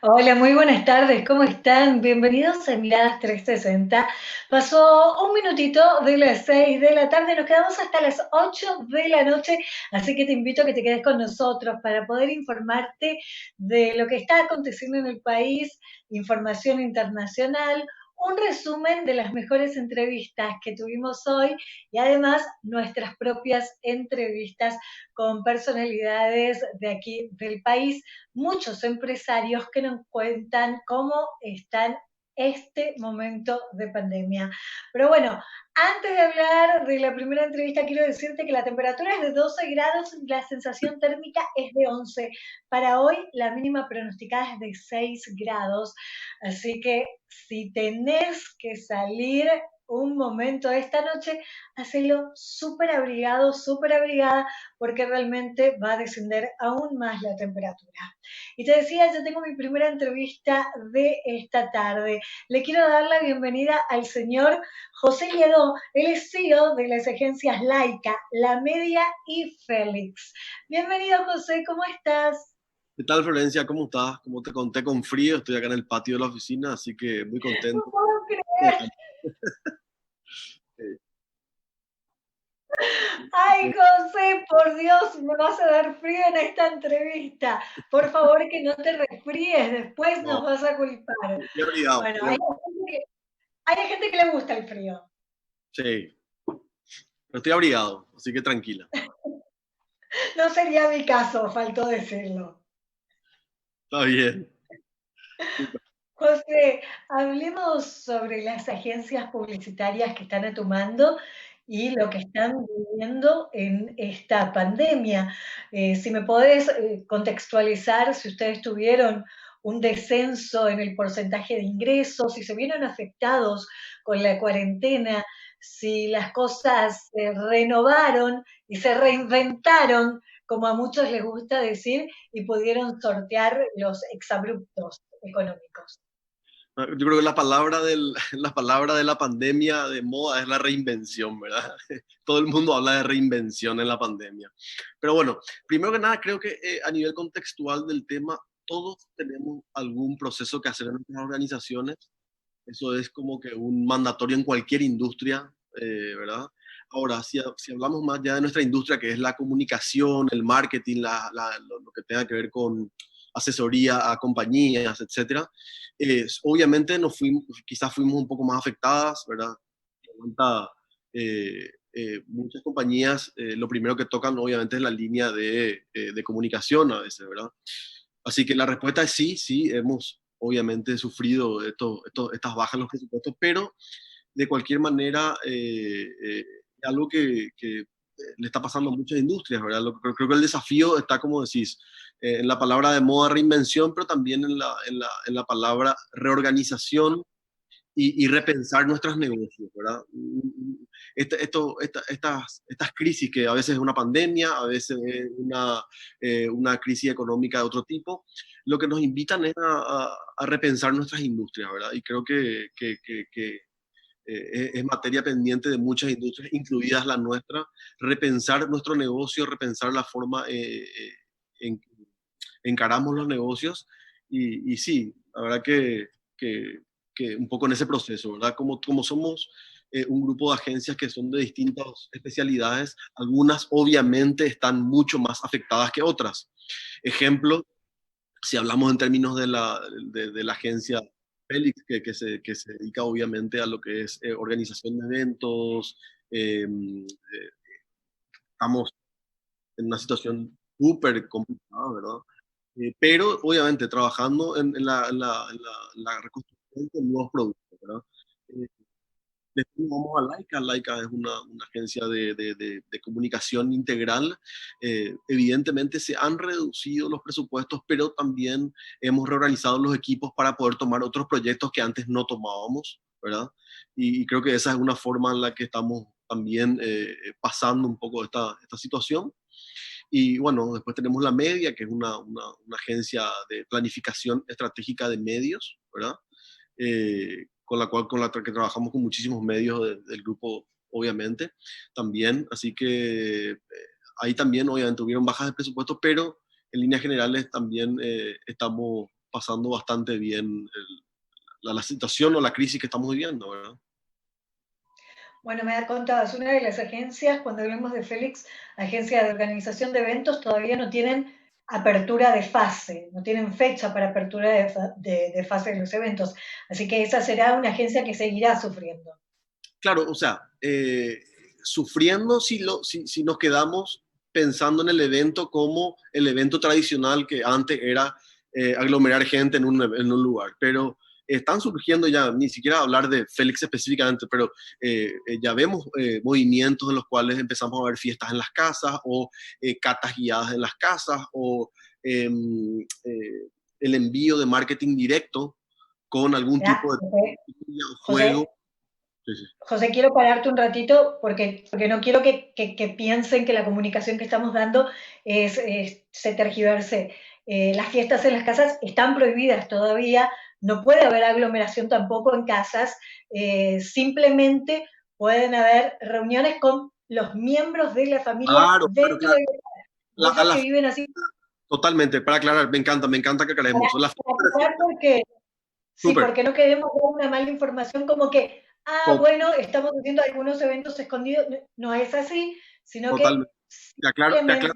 Hola, muy buenas tardes, ¿cómo están? Bienvenidos a Miradas 360. Pasó un minutito de las 6 de la tarde, nos quedamos hasta las 8 de la noche, así que te invito a que te quedes con nosotros para poder informarte de lo que está aconteciendo en el país, información internacional, un resumen de las mejores entrevistas que tuvimos hoy y además nuestras propias entrevistas con personalidades de aquí del país, muchos empresarios que nos cuentan cómo están este momento de pandemia. Pero bueno, antes de hablar de la primera entrevista, quiero decirte que la temperatura es de 12 grados y la sensación térmica es de 11. Para hoy, la mínima pronosticada es de 6 grados. Así que si tenés que salir un momento esta noche, hacelo súper abrigado, súper abrigada, porque realmente va a descender aún más la temperatura. Y te decía, yo tengo mi primera entrevista de esta tarde. Le quiero dar la bienvenida al señor José Lledó. Él es CEO de las agencias Laica, La Media y Félix. Bienvenido, José, ¿cómo estás? ¿Qué tal, Florencia? ¿Cómo estás? Como te conté, con frío, estoy acá en el patio de la oficina, así que muy No contento. puedo creer. Eh, Ay, José, por Dios, me vas a dar frío en esta entrevista. Por favor, que no te resfríes, después nos No, vas a culpar. estoy abrigado, Bueno, hay gente que le gusta el frío. sí, pero estoy abrigado, así que tranquila. No sería mi caso, faltó decirlo. Está bien. José, hablemos sobre las agencias publicitarias que están a tu mando y lo que están viviendo en esta pandemia. Si me podés contextualizar si ustedes tuvieron un descenso en el porcentaje de ingresos, si se vieron afectados con la cuarentena, si las cosas se renovaron y se reinventaron, como a muchos les gusta decir, y pudieron sortear los exabruptos económicos. Yo creo que la palabra de la pandemia de moda es la reinvención, ¿verdad? Todo el mundo habla de reinvención en la pandemia. Pero bueno, primero que nada, creo que a nivel contextual del tema, todos tenemos algún proceso que hacer en nuestras organizaciones. Eso es como que un mandatorio en cualquier industria, ¿verdad? Ahora, si hablamos más ya de nuestra industria, que es la comunicación, el marketing, lo que tenga que ver con asesoría a compañías, etcétera, obviamente quizás fuimos un poco más afectadas, ¿verdad? Muchas compañías, lo primero que tocan obviamente es la línea de comunicación a veces, ¿verdad? Así que la respuesta es sí, sí, hemos obviamente sufrido estas bajas en los presupuestos, pero de cualquier manera es algo que le está pasando a muchas industrias, ¿verdad? Creo que el desafío está, como decís, en la palabra de moda reinvención, pero también en la palabra reorganización y repensar nuestros negocios, ¿verdad? Estas crisis que a veces es una pandemia, a veces es una crisis económica de otro tipo, lo que nos invitan es a repensar nuestras industrias, ¿verdad? Y creo que es materia pendiente de muchas industrias, incluidas la nuestra, repensar nuestro negocio, repensar la forma en que encaramos los negocios y sí, la verdad que un poco en ese proceso, ¿verdad? Como somos un grupo de agencias que son de distintas especialidades, algunas obviamente están mucho más afectadas que otras. Ejemplo, si hablamos en términos de la agencia Félix, que se dedica obviamente a lo que es organización de eventos, estamos en una situación súper complicada, ¿verdad? Pero obviamente trabajando en la reconstrucción de nuevos productos, ¿verdad? Eh, Después vamos a Laika. Laika es una agencia de comunicación integral. Evidentemente se han reducido los presupuestos, pero también hemos reorganizado los equipos para poder tomar otros proyectos que antes no tomábamos, ¿verdad? Y creo que esa es una forma en la que estamos también pasando un poco esta situación. Y bueno, después tenemos la Media, que es una agencia de planificación estratégica de medios, ¿verdad? Con la que trabajamos con muchísimos medios del grupo, obviamente, también. Así que ahí también, obviamente, hubieron bajas de presupuesto, pero en líneas generales también estamos pasando bastante bien la situación o la crisis que estamos viviendo, ¿verdad? Bueno, me da contado, es una de las agencias, cuando hablamos de Félix, agencia de organización de eventos, todavía no tienen apertura de fase, no tienen fecha para apertura de fase de los eventos. Así que esa será una agencia que seguirá sufriendo. Claro, o sea, sufriendo si nos quedamos pensando en el evento como el evento tradicional que antes era aglomerar gente en un lugar, pero están surgiendo ya, ni siquiera hablar de Félix específicamente, pero ya vemos movimientos en los cuales empezamos a ver fiestas en las casas o catas guiadas en las casas o el envío de marketing directo con algún Ya, tipo de José, juego. José, Sí, sí. José, quiero pararte un ratito porque no quiero que piensen que la comunicación que estamos dando se tergiverse. Las fiestas en las casas están prohibidas todavía, no puede haber aglomeración tampoco en casas, simplemente pueden haber reuniones con los miembros de la familia Claro, claro, dentro claro. de A muchos la, que viven así. totalmente, para aclarar, me encanta que aclaremos Para, eso. La para fiesta de aclarar fiesta, porque sí, súper, porque no queremos dar una mala información como que, to- bueno, estamos haciendo algunos eventos escondidos. No, no es así, sino que totalmente. simplemente,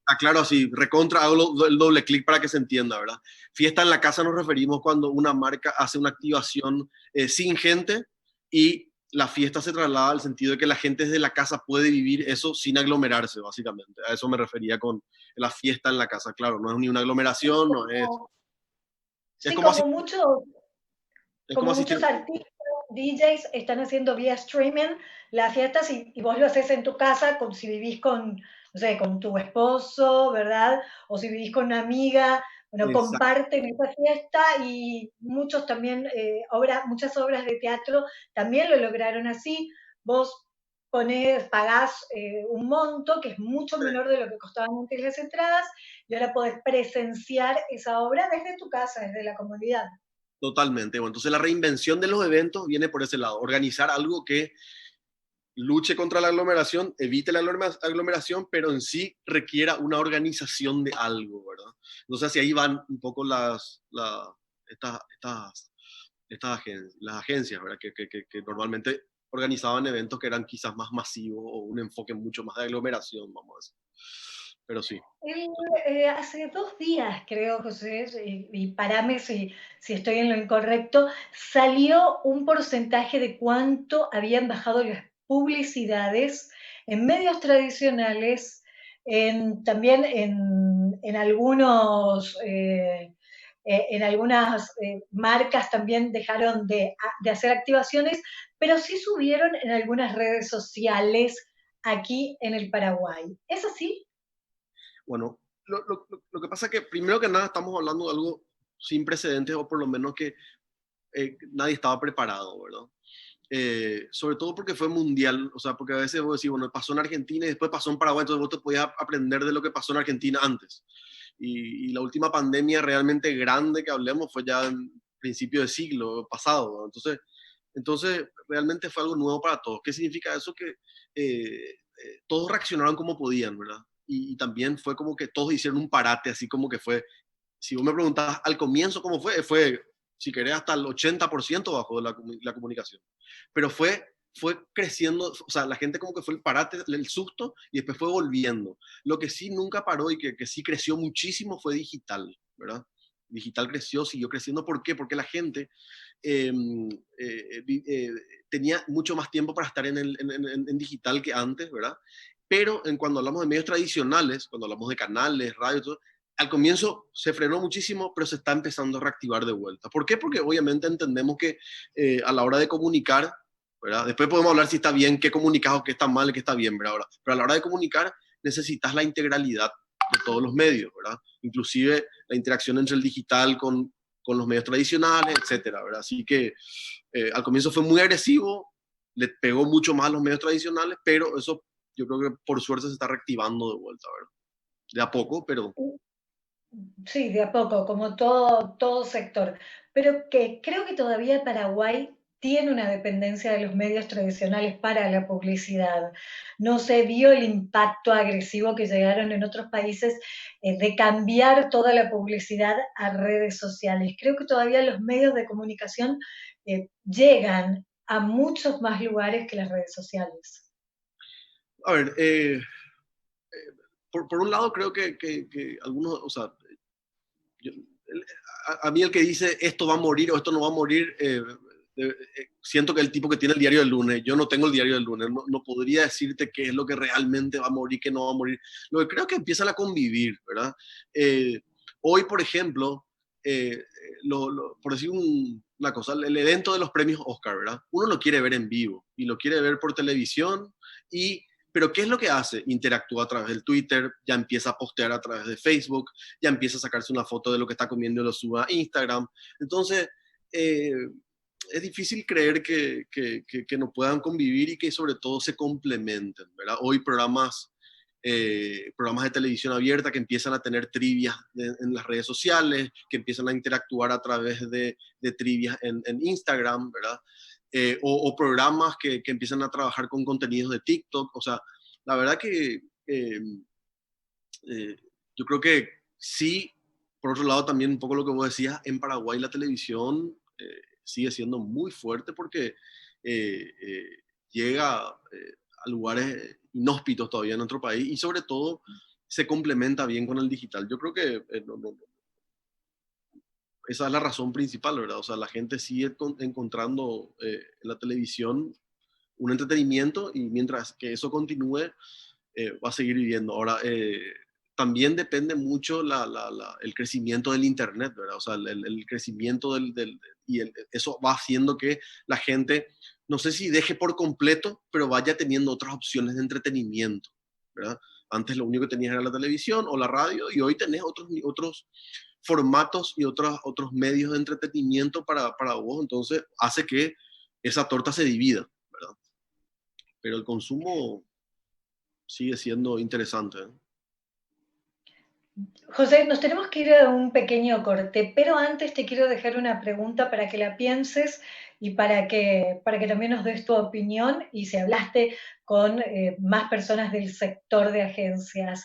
Te aclaro así, recontra, hago el doble clic para que se entienda, ¿verdad? Fiesta en la casa nos referimos cuando una marca hace una activación sin gente y la fiesta se traslada al sentido de que la gente desde la casa puede vivir eso sin aglomerarse, básicamente. A eso me refería con la fiesta en la casa, claro, no es ni una aglomeración, no es... Es sí, como así, es como como asistir... muchos artistas, DJs están haciendo vía streaming las fiestas y vos lo haces en tu casa, si vivís con, no sé, con tu esposo, ¿verdad? O si vivís con una amiga, bueno, Exacto, comparten esa fiesta y muchos también, muchas obras de teatro también lo lograron así. Vos pagás un monto que es mucho menor de lo que costaban antes las entradas y ahora podés presenciar esa obra desde tu casa, desde la comodidad. totalmente. Bueno, entonces la reinvención de los eventos viene por ese lado, organizar algo que luche contra la aglomeración, evite la aglomeración, pero en sí requiera una organización de algo, ¿verdad? Entonces, hacia ahí van un poco las agencias, ¿verdad? Que normalmente organizaban eventos que eran quizás más masivos o un enfoque mucho más de aglomeración, vamos a decir. Pero sí. Él, hace 2 días, creo, José, y parame si estoy en lo incorrecto, salió un porcentaje de cuánto habían bajado las publicidades en medios tradicionales, también en algunos, en algunas marcas también dejaron de hacer activaciones, pero sí subieron en algunas redes sociales aquí en el Paraguay. ¿Es así? Bueno, lo que pasa es que primero que nada estamos hablando de algo sin precedentes o por lo menos que nadie estaba preparado, ¿verdad? Sobre todo porque fue mundial, o sea, porque a veces vos decís, bueno, pasó en Argentina y después pasó en Paraguay, entonces vos te podías aprender de lo que pasó en Argentina antes. Y la última pandemia realmente grande que hablemos fue ya en principio de siglo pasado, ¿no? Entonces, realmente fue algo nuevo para todos. ¿Qué significa eso? Que todos reaccionaron como podían, ¿verdad? Y también fue como que todos hicieron un parate, así como que fue, si vos me preguntabas al comienzo cómo fue, si querés, hasta el 80% bajo la comunicación. Pero fue creciendo, o sea, la gente como que fue el parate, el susto, y después fue volviendo. Lo que sí nunca paró y que sí creció muchísimo fue digital, ¿verdad? Digital creció, siguió creciendo. ¿Por qué? Porque la gente eh, eh, tenía mucho más tiempo para estar en digital que antes, ¿verdad? Pero cuando hablamos de medios tradicionales, cuando hablamos de canales, radio, todo, al comienzo se frenó muchísimo, pero se está empezando a reactivar de vuelta. ¿Por qué? Porque obviamente entendemos que a la hora de comunicar, ¿verdad? Después podemos hablar si está bien, qué comunicado, qué está mal, qué está bien, ¿verdad? Pero a la hora de comunicar necesitas la integralidad de todos los medios, ¿verdad? Inclusive la interacción entre el digital con los medios tradicionales, etcétera, ¿verdad? Así que al comienzo fue muy agresivo, le pegó mucho más a los medios tradicionales, pero eso yo creo que por suerte se está reactivando de vuelta, ¿verdad? De a poco, pero Sí, de a poco, como todo sector. Pero que creo que todavía Paraguay tiene una dependencia de los medios tradicionales para la publicidad. No se vio el impacto agresivo que llegaron en otros países de cambiar toda la publicidad a redes sociales. Creo que todavía los medios de comunicación llegan a muchos más lugares que las redes sociales. A ver, por un lado creo que algunos, o sea, yo- a mí el que dice esto va a morir o esto no va a morir, siento que el tipo que tiene el diario del lunes, yo no tengo el diario del lunes, no podría decirte qué es lo que realmente va a morir, qué no va a morir. Lo que creo que empiezan a convivir, ¿verdad? Eh, Hoy, por ejemplo, por decir una cosa, el evento de los premios Oscar, ¿verdad? Uno lo quiere ver en vivo y lo quiere ver por televisión y pero ¿qué es lo que hace? Interactúa a través del Twitter, ya empieza a postear a través de Facebook, ya empieza a sacarse una foto de lo que está comiendo y lo suba a Instagram. Entonces, eh, es difícil creer que no puedan convivir y que sobre todo se complementen, ¿verdad? Hoy programas de televisión abierta que empiezan a tener trivias en las redes sociales, que empiezan a interactuar a través de trivias en Instagram, ¿verdad? O programas que empiezan a trabajar con contenidos de TikTok. O sea, la verdad que eh, yo creo que sí, por otro lado también un poco lo que vos decías, en Paraguay la televisión sigue siendo muy fuerte porque llega a lugares inhóspitos todavía en nuestro país y sobre todo se complementa bien con el digital. Yo creo que esa es la razón principal, ¿verdad? O sea, la gente sigue encontrando en la televisión un entretenimiento y mientras que eso continúe, va a seguir viviendo. Ahora, también depende mucho el crecimiento del Internet, ¿verdad? O sea, el crecimiento eso va haciendo que la gente, no sé si deje por completo, pero vaya teniendo otras opciones de entretenimiento, ¿verdad? Antes lo único que tenías era la televisión o la radio y hoy tenés otros formatos y otros medios de entretenimiento para vos, entonces hace que esa torta se divida, ¿verdad? Pero el consumo sigue siendo interesante, ¿eh? José, nos tenemos que ir a un pequeño corte, pero antes te quiero dejar una pregunta para que la pienses y para que también nos des tu opinión y si hablaste con más personas del sector de agencias.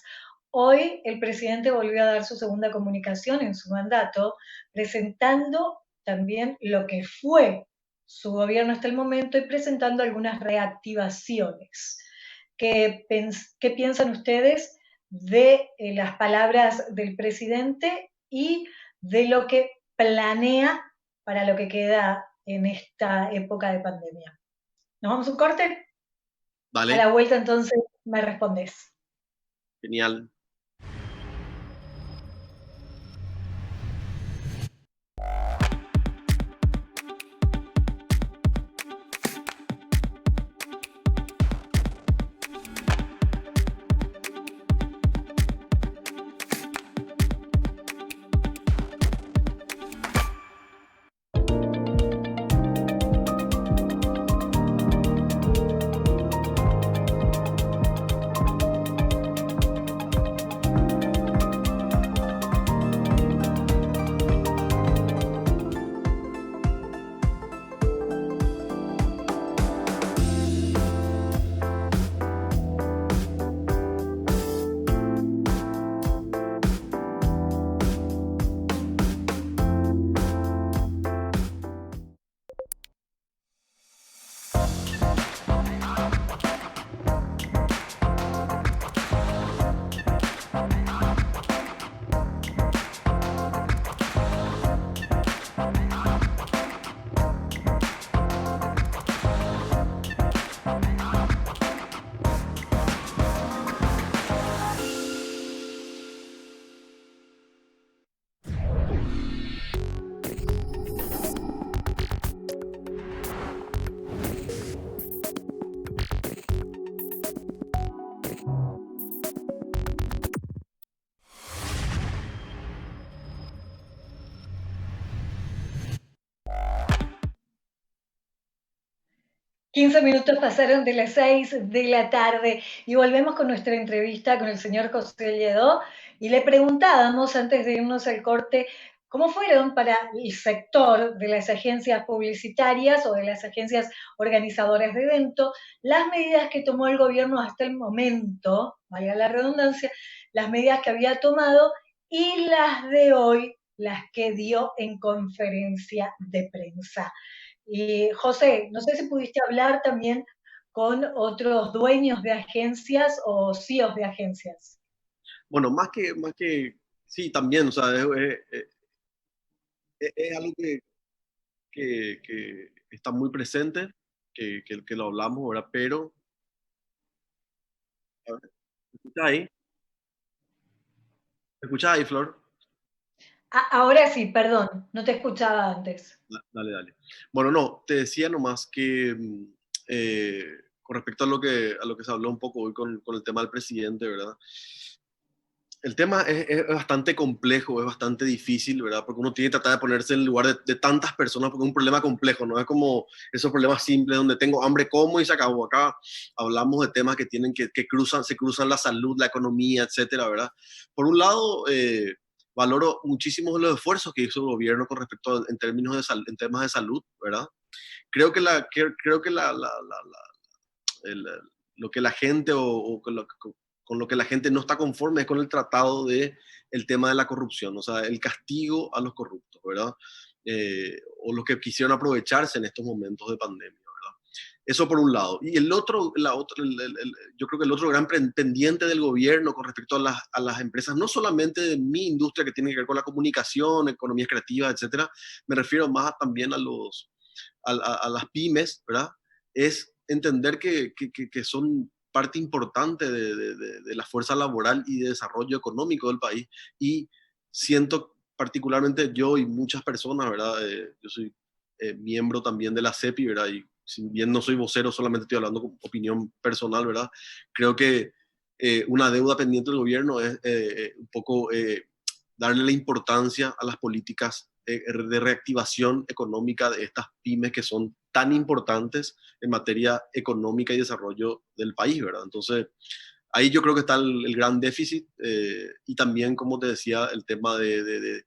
Hoy el presidente volvió a dar su segunda comunicación en su mandato, presentando también lo que fue su gobierno hasta el momento y presentando algunas reactivaciones. ¿Qué piensan ustedes de las palabras del presidente y de lo que planea para lo que queda en esta época de pandemia? ¿Nos vamos a un corte? A Dale, la vuelta entonces me respondes. genial. 15 minutos pasaron de las 6 de la tarde y volvemos con nuestra entrevista con el señor José Lledó y le preguntábamos antes de irnos al corte ¿cómo fueron para el sector de las agencias publicitarias o de las agencias organizadoras de eventos las medidas que tomó el gobierno hasta el momento, valga la redundancia, las medidas que había tomado y las de hoy, las que dio en conferencia de prensa? Y José, no sé si pudiste hablar también con otros dueños de agencias o CEOs de agencias. Bueno, sí, también, o sea, es algo que está muy presente, que lo hablamos ahora, pero, a ver, ¿me escuchas ahí? ¿Me escuchas ahí, Flor? Ahora sí, perdón, no te escuchaba antes. Dale, dale. Bueno, no, te decía nomás que con respecto a lo que se habló un poco hoy con el tema del presidente, ¿verdad? El tema es bastante complejo, es bastante difícil, ¿verdad? Porque uno tiene que tratar de ponerse en el lugar de tantas personas, porque es un problema complejo, no es como esos problemas simples donde tengo hambre, como y se acabó. Acá hablamos de temas que tienen que cruzan, se cruzan la salud, la economía, etcétera, ¿verdad? Por un lado, valoro muchísimo los esfuerzos que hizo el gobierno con respecto en términos en temas de salud, ¿verdad? Creo que el- lo que la gente o con lo que la gente no está conforme es con el tratado de el tema de la corrupción, o sea, el castigo a los corruptos, ¿verdad? O los que quisieron aprovecharse en estos momentos de pandemia, ¿verdad? Eso por un lado. Y el otro, yo creo que el otro gran pendiente del gobierno con respecto a las empresas, no solamente de mi industria que tiene que ver con la comunicación, economía creativa, etcétera, me refiero más también a las pymes, ¿verdad? Es entender que son parte importante de la fuerza laboral y de desarrollo económico del país. Y siento particularmente yo y muchas personas, ¿verdad? Yo soy miembro también de la CEPI, ¿verdad? Y si bien no soy vocero, solamente estoy hablando con opinión personal, ¿verdad? Creo que una deuda pendiente del gobierno es un poco darle la importancia a las políticas de reactivación económica de estas pymes que son tan importantes en materia económica y desarrollo del país, ¿verdad? Entonces, ahí yo creo que está el gran déficit y también, como te decía, el tema de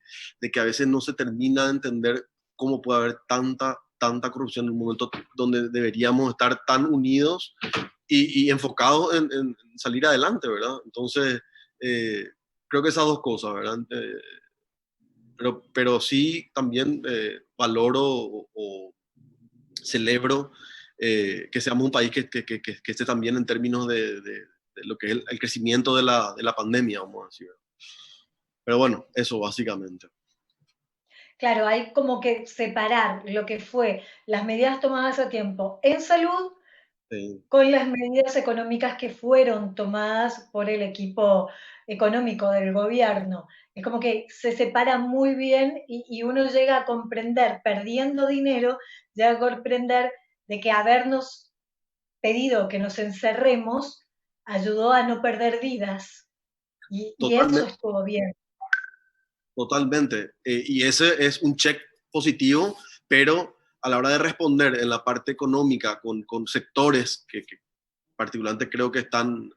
que a veces no se termina de entender cómo puede haber tanta corrupción en un momento donde deberíamos estar tan unidos y enfocados en salir adelante, ¿verdad? Entonces, eh, creo que esas dos cosas, ¿verdad? Pero sí también valoro o celebro que seamos un país que esté también en términos de lo que es el crecimiento de la pandemia, vamos a decir. Pero bueno, eso básicamente. Claro, hay como que separar lo que fue las medidas tomadas a tiempo en salud Sí, con las medidas económicas que fueron tomadas por el equipo económico del gobierno. Es como que se separa muy bien y uno llega a comprender, perdiendo dinero, llega a comprender de que habernos pedido que nos encerremos ayudó a no perder vidas y eso totalmente. estuvo bien. Totalmente. Y ese es un check positivo, pero a la hora de responder en la parte económica con sectores que particularmente creo que están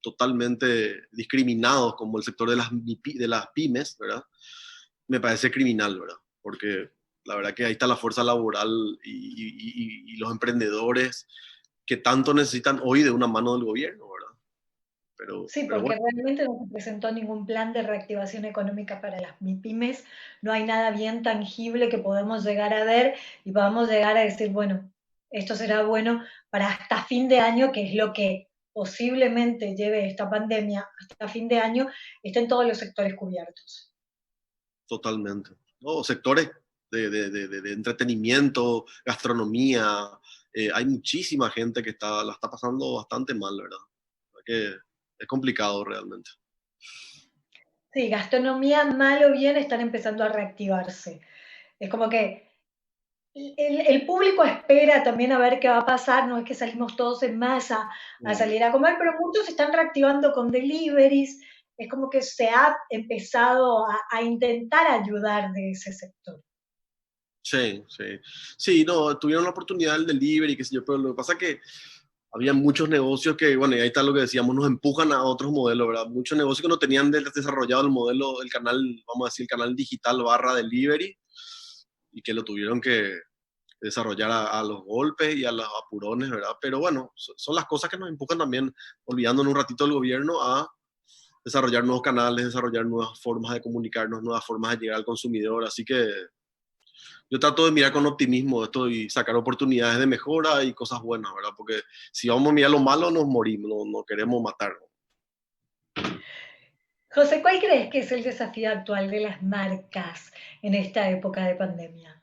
totalmente discriminados, como el sector de las pymes, ¿verdad? Me parece criminal, ¿verdad? Porque la verdad que ahí está la fuerza laboral y los emprendedores que tanto necesitan hoy de una mano del gobierno, ¿verdad? Sí, Pero porque bueno, realmente no se presentó ningún plan de reactivación económica para las MIPYMES, no hay nada bien tangible que podamos llegar a ver y podamos llegar a decir, bueno, esto será bueno para hasta fin de año, que es lo que posiblemente lleve esta pandemia, hasta fin de año estén todos los sectores cubiertos. totalmente. ¿No? Sectores de entretenimiento, gastronomía, hay muchísima gente que la está pasando bastante mal, ¿verdad? Que es complicado realmente. Sí, gastronomía, mal o bien, están empezando a reactivarse. Es como que el público espera también a ver qué va a pasar, no es que salimos todos en masa a Mm. salir a comer, pero muchos se están reactivando con deliveries, es como que se ha empezado a intentar ayudar de ese sector. Sí, sí. Sí, no, tuvieron la oportunidad del delivery, qué sé yo, pero lo que pasa es que había muchos negocios que, bueno, y ahí está lo que decíamos, nos empujan a otros modelos, ¿verdad? Muchos negocios que no tenían desarrollado el modelo, el canal, vamos a decir, el canal digital barra delivery, y que lo tuvieron que desarrollar a los golpes y a los apurones, ¿verdad? Pero bueno, son las cosas que nos empujan también, olvidándonos un ratito del gobierno, a desarrollar nuevos canales, desarrollar nuevas formas de comunicarnos, nuevas formas de llegar al consumidor. Así que yo trato de mirar con optimismo esto y sacar oportunidades de mejora y cosas buenas, ¿verdad? Porque si vamos a mirar lo malo, nos morimos, no queremos matarnos. José, ¿cuál crees que es el desafío actual de las marcas en esta época de pandemia?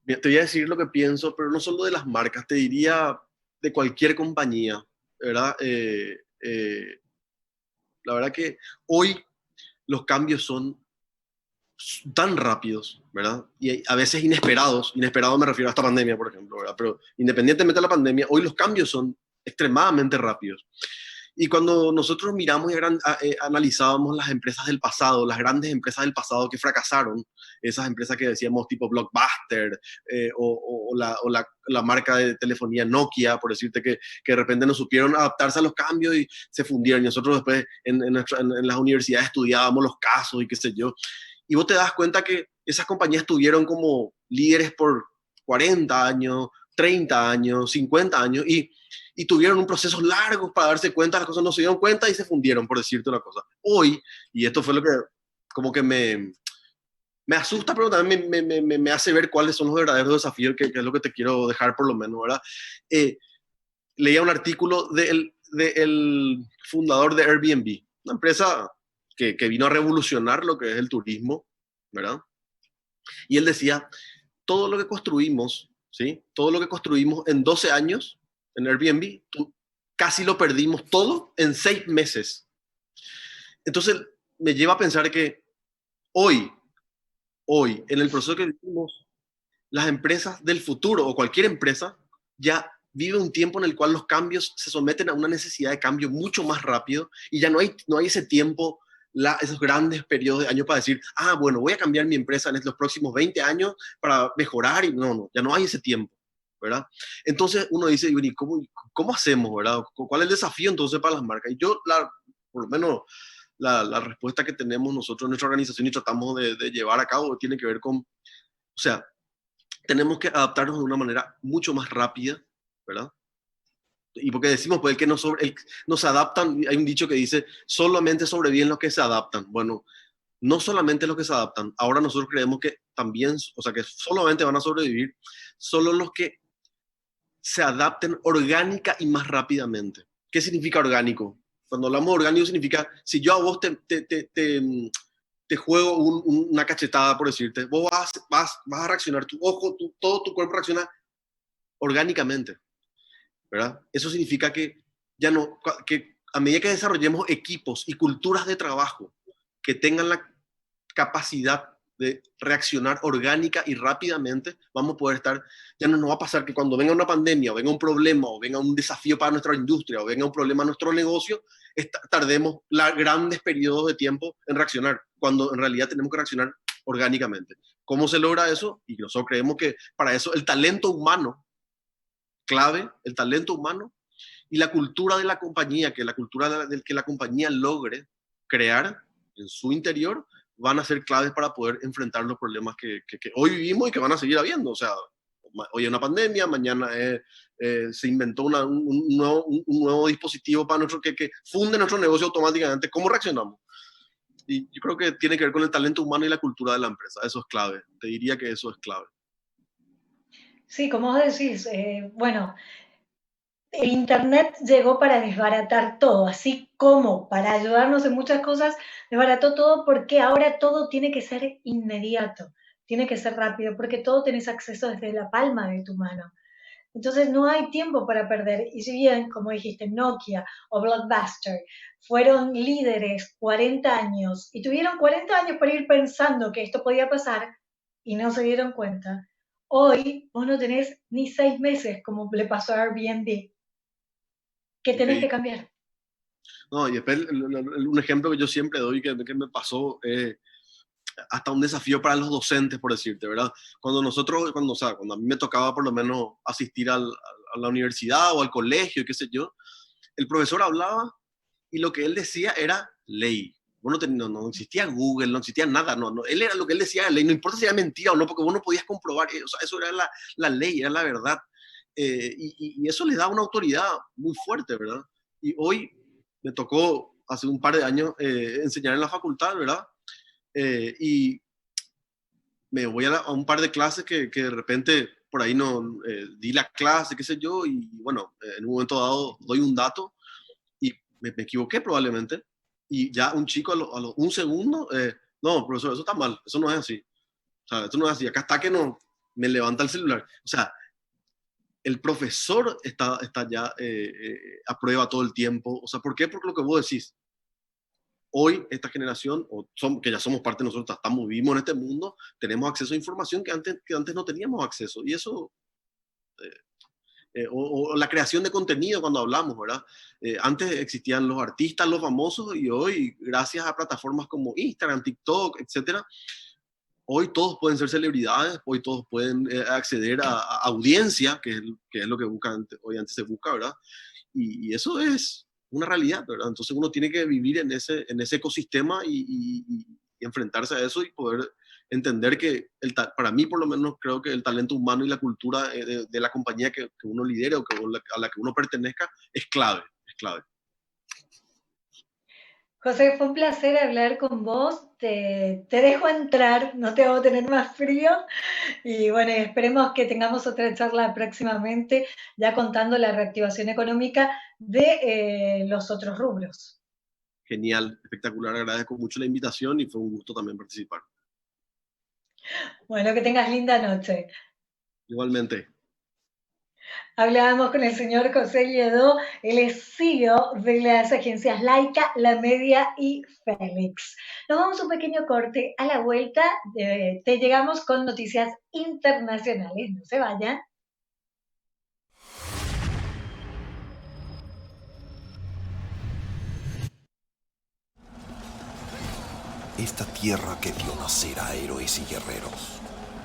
Mira, te voy a decir lo que pienso, pero no solo de las marcas, te diría de cualquier compañía, ¿verdad? La verdad que hoy los cambios son tan rápidos, ¿verdad? Y a veces inesperados. Inesperado me refiero a esta pandemia, por ejemplo, ¿verdad? Pero independientemente de la pandemia, hoy los cambios son extremadamente rápidos. Y cuando nosotros miramos y analizábamos las empresas del pasado, las grandes empresas del pasado que fracasaron, esas empresas que decíamos tipo Blockbuster o la marca de telefonía Nokia, por decirte que de repente no supieron adaptarse a los cambios y se fundieron. Y nosotros después en las universidades estudiábamos los casos y qué sé yo. Y vos te das cuenta que esas compañías tuvieron como líderes por 40 años, 30 años, 50 años y tuvieron un proceso largo para darse cuenta, las cosas no se dieron cuenta y se fundieron, por decirte una cosa. Hoy, y esto fue lo que como que me asusta, pero también me hace ver cuáles son los verdaderos desafíos, que es lo que te quiero dejar por lo menos, ¿verdad? Leía un artículo del fundador de Airbnb, una empresa que vino a revolucionar lo que es el turismo, ¿verdad? Y él decía, todo lo que construimos, ¿sí? Todo lo que construimos en 12 años en Airbnb, casi lo perdimos todo en 6 meses. Entonces, me lleva a pensar que hoy, en el proceso que vivimos, las empresas del futuro o cualquier empresa ya vive un tiempo en el cual los cambios se someten a una necesidad de cambio mucho más rápido y ya no hay ese tiempo, esos grandes periodos de años para decir, bueno, voy a cambiar mi empresa en los próximos 20 años para mejorar y no, ya no hay ese tiempo, ¿verdad? Entonces uno dice, ¿y cómo hacemos, verdad? ¿Cuál es el desafío entonces para las marcas? Y yo, por lo menos, la respuesta que tenemos nosotros en nuestra organización y tratamos de llevar a cabo tiene que ver con, o sea, tenemos que adaptarnos de una manera mucho más rápida, ¿verdad? Y porque decimos, pues, nos adaptan, hay un dicho que dice, solamente sobreviven los que se adaptan. Bueno, no solamente los que se adaptan, ahora nosotros creemos que también, o sea, que solamente van a sobrevivir solo los que se adapten orgánica y más rápidamente. ¿Qué significa orgánico? Cuando hablamos de orgánico significa, si yo a vos te juego una cachetada, por decirte, vos vas a reaccionar, tu ojo, todo tu cuerpo reacciona orgánicamente, ¿verdad? Eso significa que ya no, que a medida que desarrollemos equipos y culturas de trabajo que tengan la capacidad de reaccionar orgánica y rápidamente, vamos a poder estar, ya no nos va a pasar que cuando venga una pandemia, o venga un problema, o venga un desafío para nuestra industria, o venga un problema a nuestro negocio, tardemos grandes periodos de tiempo en reaccionar, cuando en realidad tenemos que reaccionar orgánicamente. ¿Cómo se logra eso? Y nosotros creemos que para eso el talento humano, clave, el talento humano y la cultura de la compañía, que la cultura del que la compañía logre crear en su interior, van a ser claves para poder enfrentar los problemas que hoy vivimos y que van a seguir habiendo. O sea, hoy hay una pandemia, mañana se inventó un nuevo dispositivo para que funde nuestro negocio automáticamente. ¿Cómo reaccionamos? Y yo creo que tiene que ver con el talento humano y la cultura de la empresa. Eso es clave. Te diría que eso es clave. Sí, como vos decís, bueno, el Internet llegó para desbaratar todo, así como para ayudarnos en muchas cosas, desbarató todo porque ahora todo tiene que ser inmediato, tiene que ser rápido, porque todo tenés acceso desde la palma de tu mano. Entonces no hay tiempo para perder. Y si bien, como dijiste, Nokia o Blockbuster fueron líderes 40 años y tuvieron 40 años para ir pensando que esto podía pasar y no se dieron cuenta, hoy vos no tenés ni 6 meses como le pasó a Airbnb, que tenés que Okay. cambiar. No, y después un ejemplo que yo siempre doy que me pasó, hasta un desafío para los docentes, por decirte, ¿verdad? O sea, cuando a mí me tocaba por lo menos asistir a la universidad o al colegio, qué sé yo, el profesor hablaba y lo que él decía era ley. Bueno, no existía Google, no existía nada, él era lo que él decía era ley, no importa si era mentira o no, porque vos no podías comprobar, o sea, eso era la ley, era la verdad. Y eso le da una autoridad muy fuerte, ¿verdad? Y hoy me tocó, hace un par de años, enseñar en la facultad, ¿verdad? Y me voy a un par de clases que de repente por ahí no di la clase, qué sé yo, y bueno, en un momento dado doy un dato y me equivoqué probablemente, y ya un chico un segundo, no, profesor, eso está mal, eso no es así, o sea, eso no es así, acá está que no, me levanta el celular, o sea, el profesor está ya a prueba todo el tiempo, o sea, ¿por qué? Porque lo que vos decís, hoy esta generación, que ya somos parte de nosotros, vivimos en este mundo, tenemos acceso a información que antes no teníamos acceso. Y eso, o la creación de contenido cuando hablamos, ¿verdad? Antes existían los artistas, los famosos, y hoy, gracias a plataformas como Instagram, TikTok, etcétera, hoy todos pueden ser celebridades, hoy todos pueden acceder a audiencia, que es lo que hoy antes se busca, ¿verdad? Y eso es una realidad, ¿verdad? Entonces uno tiene que vivir en ese ecosistema y enfrentarse a eso y poder entender que, para mí por lo menos, creo que el talento humano y la cultura de la compañía que uno lidere o a la que uno pertenezca es clave, es clave. José, fue un placer hablar con vos. Te dejo entrar, no te hago tener más frío. Y bueno, esperemos que tengamos otra charla próximamente, ya contando la reactivación económica de los otros rubros. Genial, espectacular, agradezco mucho la invitación y fue un gusto también participar. Bueno, que tengas linda noche. Igualmente. Hablábamos con el señor José Lledó, él es CEO de las agencias Laica, La Media y Félix. Nos vamos a un pequeño corte. A la vuelta te llegamos con noticias internacionales. No se vayan. Esta tierra que vio nacer a héroes y guerreros